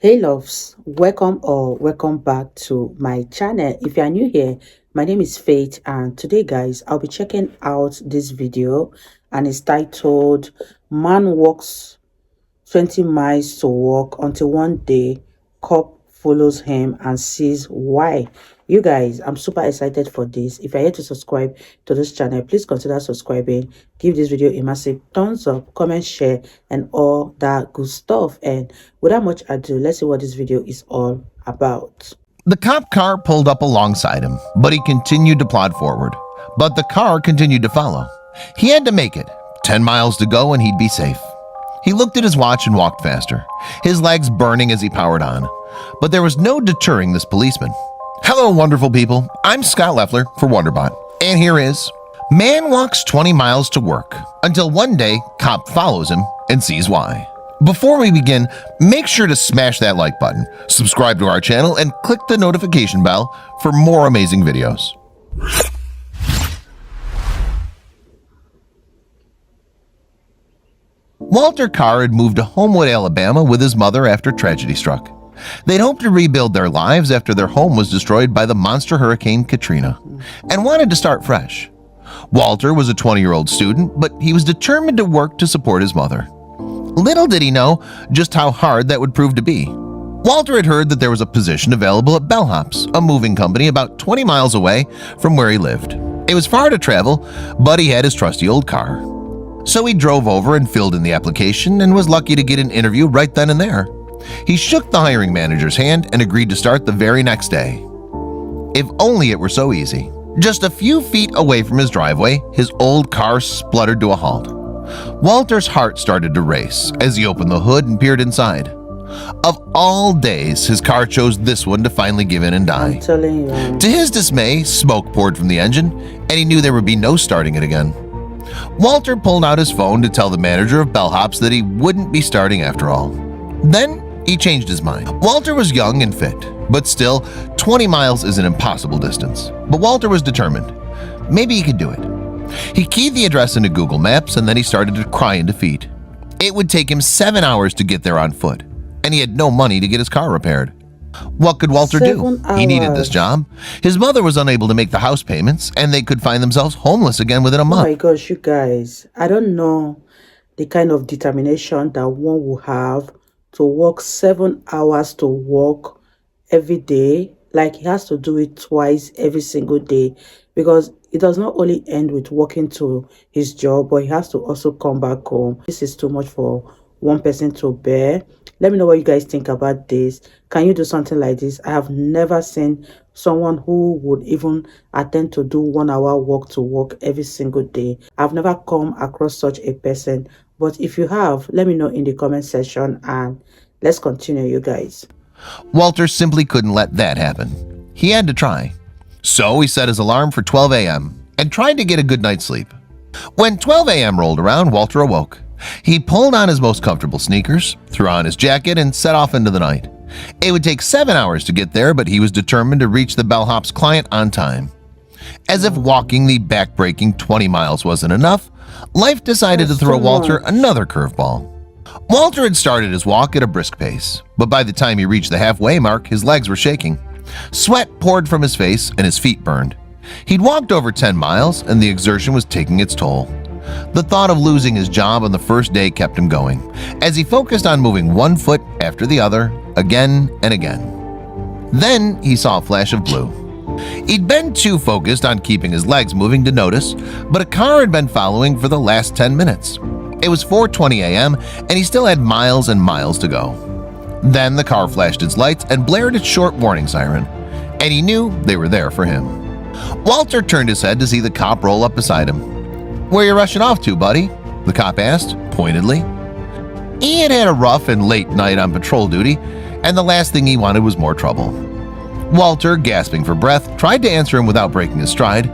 Hey loves, welcome back to my channel. If you are new here, my name is Faith, and today guys I'll be checking out this video, and it's titled "Man Walks 20 Miles to Work Until One Day Cop Follows Him and Sees Why." You guys, I'm super excited for this. If you're yet to subscribe to this channel, please consider subscribing. Give this video a massive thumbs up, comment, share, and all that good stuff. And without much ado, let's see what this video is all about. The cop car pulled up alongside him, but he continued to plod forward. But the car continued to follow. He had to make it. 10 miles to go and he'd be safe. He looked at his watch and walked faster, his legs burning as he powered on. But there was no deterring this policeman. Hello, wonderful people. I'm Scott Leffler for Wonderbot, and here is Man Walks 20 Miles to Work Until One Day Cop Follows Him and Sees Why. Before we begin, make sure to smash that like button, subscribe to our channel, and click the notification bell for more amazing videos. Walter Carr had moved to Homewood, Alabama with his mother after tragedy struck. They'd hoped to rebuild their lives after their home was destroyed by the monster Hurricane Katrina and wanted to start fresh. Walter was a 20-year-old student, but he was determined to work to support his mother. Little did he know just how hard that would prove to be. Walter had heard that there was a position available at Bellhops, a moving company about 20 miles away from where he lived. It was far to travel, but he had his trusty old car. So he drove over and filled in the application and was lucky to get an interview right then and there. He shook the hiring manager's hand and agreed to start the very next day. If only it were so easy. Just a few feet away from his driveway, his old car spluttered to a halt. Walter's heart started to race as he opened the hood and peered inside. Of all days, his car chose this one to finally give in and die. I'm telling you. To his dismay, smoke poured from the engine, and he knew there would be no starting it again. Walter pulled out his phone to tell the manager of Bellhops that he wouldn't be starting after all. Then he changed his mind. Walter was young and fit, but still, 20 miles is an impossible distance. But Walter was determined. Maybe he could do it. He keyed the address into Google Maps, and then he started to cry in defeat. It would take him 7 hours to get there on foot, and he had no money to get his car repaired. What could Walter do? 7 hours. He needed this job. His mother was unable to make the house payments, and they could find themselves homeless again within a Oh month. my gosh, you guys, I don't know the kind of determination that one will have to work 7 hours to work every day. Like, he has to do it twice every single day, because it does not only end with walking to his job, but he has to also come back home. This is too much for one person to bear. Let me know what you guys think about this. Can you do something like this? I have never seen someone who would even attempt to do 1 hour walk to work every single day. I've never come across such a person. But if you have, let me know in the comment section, and let's continue, you guys. Walter simply couldn't let that happen. He had to try. So he set his alarm for 12 a.m. and tried to get a good night's sleep. When 12 a.m. rolled around, Walter awoke. He pulled on his most comfortable sneakers, threw on his jacket, and set off into the night. It would take 7 hours to get there, but he was determined to reach the Bellhops client on time. As if walking the back-breaking 20 miles wasn't enough, life decided to throw Walter another curveball. Walter had started his walk at a brisk pace, but by the time he reached the halfway mark, his legs were shaking. Sweat poured from his face and his feet burned. He'd walked over 10 miles, and the exertion was taking its toll. The thought of losing his job on the first day kept him going, as he focused on moving one foot after the other, again and again. Then he saw a flash of blue. He'd been too focused on keeping his legs moving to notice, but a car had been following for the last 10 minutes. It was 4:20 a.m., and he still had miles and miles to go. Then the car flashed its lights and blared its short warning siren, and he knew they were there for him. Walter turned his head to see the cop roll up beside him. "Where you rushing off to, buddy?" the cop asked, pointedly. He had had a rough and late night on patrol duty, and the last thing he wanted was more trouble. Walter, gasping for breath, tried to answer him without breaking his stride.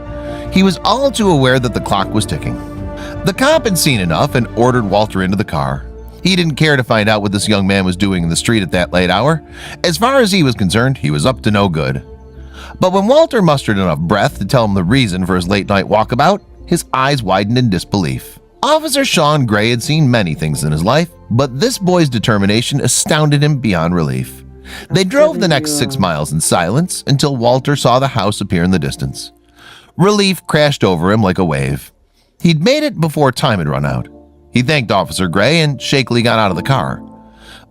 He was all too aware that the clock was ticking. The cop had seen enough and ordered Walter into the car. He didn't care to find out what this young man was doing in the street at that late hour. As far as he was concerned, he was up to no good. But when Walter mustered enough breath to tell him the reason for his late-night walkabout, his eyes widened in disbelief. Officer Sean Gray had seen many things in his life, but this boy's determination astounded him beyond relief. They drove the Telling next 6 you. miles in silence until Walter saw the house appear in the distance. Relief crashed over him like a wave. He'd made it before time had run out. He thanked Officer Gray and shakily got out of the car.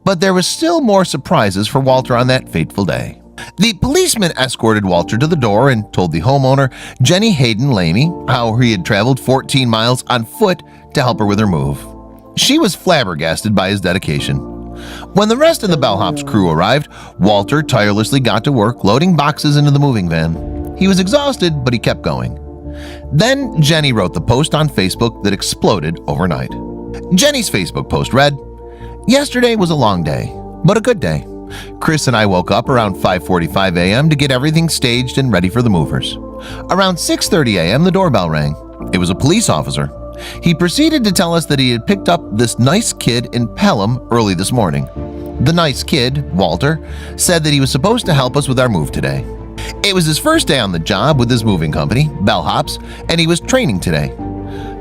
But there was still more surprises for Walter on that fateful day. The policeman escorted Walter to the door and told the homeowner, Jenny Hayden Lamy, how he had traveled 14 miles on foot to help her with her move. She was flabbergasted by his dedication. When the rest of the bellhop's crew arrived, Walter tirelessly got to work loading boxes into the moving van. He was exhausted, but he kept going. Then Jenny wrote the post on Facebook that exploded overnight. Jenny's Facebook post read, "Yesterday was a long day, but a good day. Chris and I woke up around 5:45 a.m. to get everything staged and ready for the movers. Around 6:30 a.m. the doorbell rang. It was a police officer. He proceeded to tell us that he had picked up this nice kid in Pelham early this morning. The nice kid, Walter, said that he was supposed to help us with our move today. It was his first day on the job with his moving company, Bellhops, and he was training today.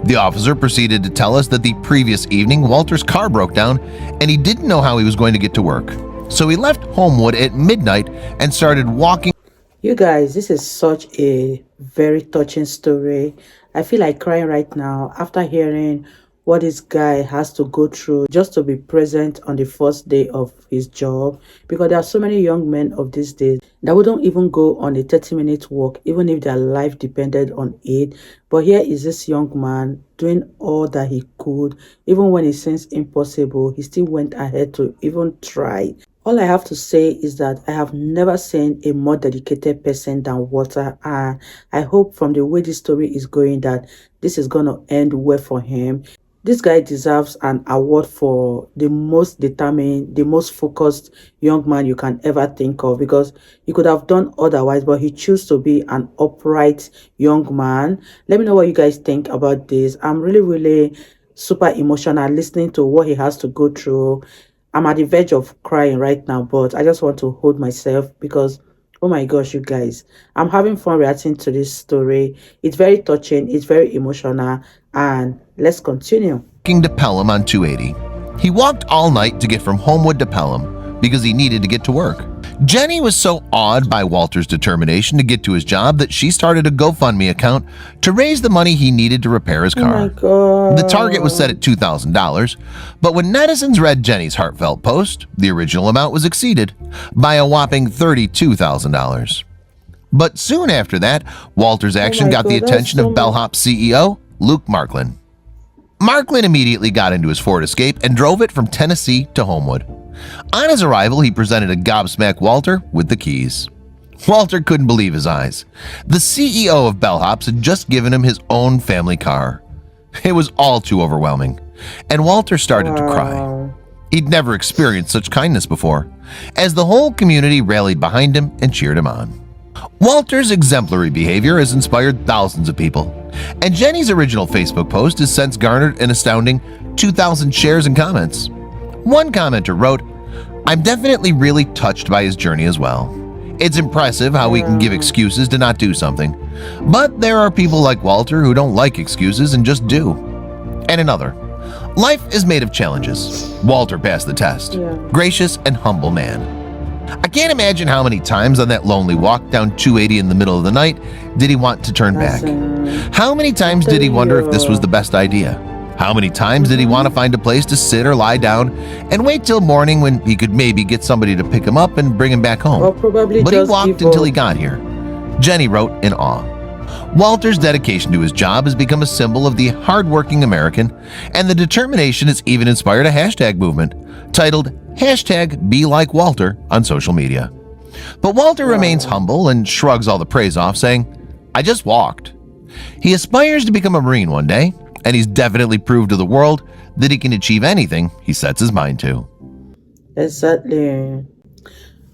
The officer proceeded to tell us that the previous evening Walter's car broke down and he didn't know how he was going to get to work. So he left Homewood at midnight and started walking." You guys, this is such a very touching story. I feel like crying right now after hearing what this guy has to go through just to be present on the first day of his job, because there are so many young men of these days that wouldn't even go on a 30-minute walk even if their life depended on it. But here is this young man doing all that he could. Even when it seems impossible, he still went ahead to even try. All I have to say is that I have never seen a more dedicated person than Walter, and I hope from the way this story is going that this is going to end well for him. This guy deserves an award for the most determined, the most focused young man you can ever think of, because he could have done otherwise, but he chose to be an upright young man. Let me know what you guys think about this. I'm really super emotional listening to what he has to go through. I'm at the verge of crying right now, but I just want to hold myself because, oh my gosh, you guys, I'm having fun reacting to this story. It's very touching, it's very emotional, and let's continue. To Pelham on 280. He walked all night to get from Homewood to Pelham because he needed to get to work. Jenny was so awed by Walter's determination to get to his job that she started a GoFundMe account to raise the money he needed to repair his Oh car. my god. The target was set at $2,000, but when netizens read Jenny's heartfelt post, the original amount was exceeded by a whopping $32,000. But soon after that, Walter's action my got the God, that's attention so of much. Bellhop CEO Luke Marklin. Marklin immediately got into his Ford Escape and drove it from Tennessee to Homewood. On his arrival, he presented a gobsmacked Walter with the keys. Walter couldn't believe his eyes. The CEO of Bellhops had just given him his own family car. It was all too overwhelming, and Walter started to cry. Wow. He'd never experienced such kindness before, as the whole community rallied behind him and cheered him on. Walter's exemplary behavior has inspired thousands of people, and Jenny's original Facebook post has since garnered an astounding 2,000 shares and comments. One commenter wrote, "I'm definitely really touched by his journey as well. It's impressive how we can give excuses to not do something, but there are people like Walter who don't like excuses and just do." And another, "Life is made of challenges. Walter passed the test. Yeah. Gracious and humble man. I can't imagine how many times on that lonely walk down 280 in the middle of the night did he want to turn back. How many times did he wonder if this was the best idea? How many times did he want to find a place to sit or lie down and wait till morning when he could maybe get somebody to pick him up and bring him back home? Or probably But he just walked give until up. he got here," Jenny wrote in awe. Walter's dedication to his job has become a symbol of the hardworking American, and the determination has even inspired a hashtag movement titled #BeLikeWalter on social media. But Walter remains humble and shrugs all the praise off, saying, "I just walked." He aspires to become a Marine one day, and he's definitely proved to the world that he can achieve anything he sets his mind to. Exactly.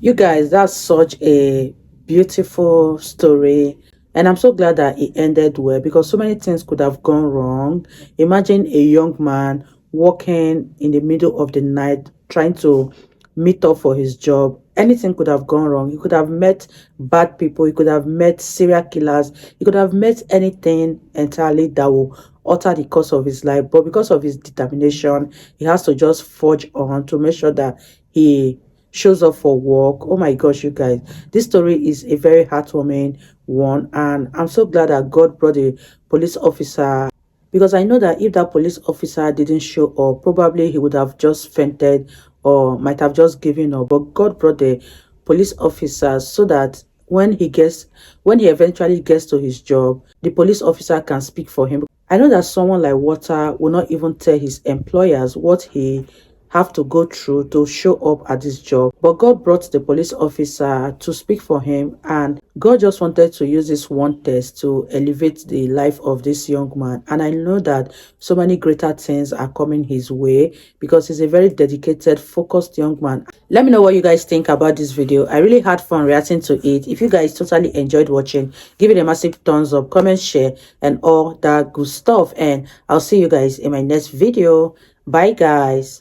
You guys, that's such a beautiful story. And I'm so glad that it ended well, because so many things could have gone wrong. Imagine a young man walking in the middle of the night trying to meet up for his job, anything could have gone wrong. He could have met bad people. He could have met serial killers. He could have met anything entirely that will alter the course of his life. But because of his determination, he has to just forge on to make sure that he shows up for work. Oh my gosh, you guys, this story is a very heartwarming one, and I'm so glad that God brought a police officer, because I know that if that police officer didn't show up, probably he would have just fainted or might have just given up. But God brought the police officer so that when he eventually gets to his job, the police officer can speak for him. I know that someone like Walter will not even tell his employers what he have to go through to show up at this job, but God brought the police officer to speak for him, and God just wanted to use this one test to elevate the life of this young man. And I know that so many greater things are coming his way because he's a very dedicated, focused young man. Let me know what you guys think about this video. I really had fun reacting to it. If you guys totally enjoyed watching, give it a massive thumbs up, comment, share, and all that good stuff. And I'll see you guys in my next video. Bye guys.